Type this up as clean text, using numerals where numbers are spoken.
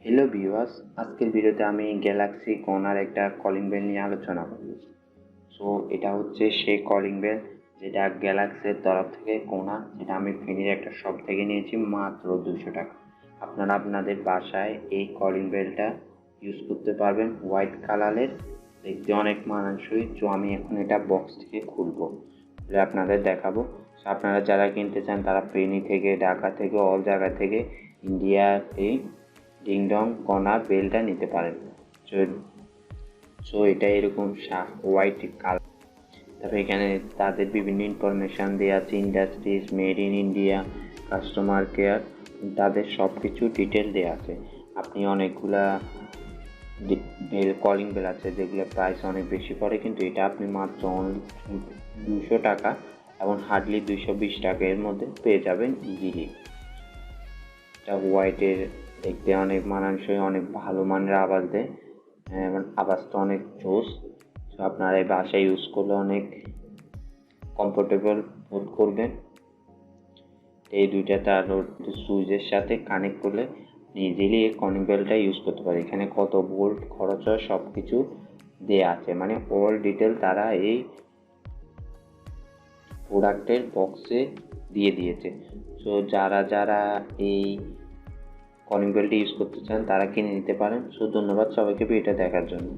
Hello viewers, আজকের ভিডিওতে আমি গ্যালাক্সি কোনার একটা কলিং বেল নিয়ে আলোচনা করব। সো এটা হচ্ছে সেই কলিং বেল যেটা গ্যালাক্সির তরফ থেকে কোনা, যেটা আমি ফেনীর একটা শপ থেকে নিয়েছি মাত্র 200 টাকা। আপনারা আপনাদের বাসায় এই কলিং বেলটা ইউজ করতে পারবেন। হোয়াইট কালারের, দেখতে অনেক মানানসই। তো আমি এখন এটা বক্স থেকে খুলবো, খুলে আপনাদের দেখাবো। সো আপনারা যারা কিনতে চান তারা ফেনী থেকে, ঢাকা থেকে, অল জায়গা থেকে ইন্ডিয়াতে ডিং ডং কর্নার বেলটা নিতে পারেন। সো এটা এরকম হোয়াইট কালার। তারপরে এখানে তাদের বিভিন্ন ইনফরমেশান দেওয়া আছে, industries, made in India, customer care, তাদের সব কিছু ডিটেল দেওয়া আছে। আপনি অনেকগুলা বেল কলিং বেল আছে যেগুলো প্রাইস অনেক বেশি পড়ে, কিন্তু এটা আপনি মাত্র 200 টাকা এবং হার্ডলি 220 টাকা এর মধ্যে পেয়ে যাবেন ইজিলি। এটা হোয়াইটের, দেখতে অনেক মানানসই, অনেক ভালো মানের আওয়াজ দেয়, আওয়াজটা অনেক জোস। সো আপনারা এই বাসায় ইউজ করলে অনেক কমফোর্টেবল বোধ করবেন। এই দুইটা তার সুইচের সাথে কানেক্ট করলে ইজিলি এই কলিং বেলটা ইউজ করতে পারে। এখানে কত ভোল্ট খরচ হয় সব কিছু দেওয়া আছে, মানে অল ডিটেল তারা এই প্রোডাক্টের বক্সে দিয়ে দিয়েছে। সো যারা এই কলিং বেলটি ইউজ করতে চান তারা কিনে নিতে পারেন। সো ধন্যবাদ সবাইকে ভিডিওটা দেখার জন্য।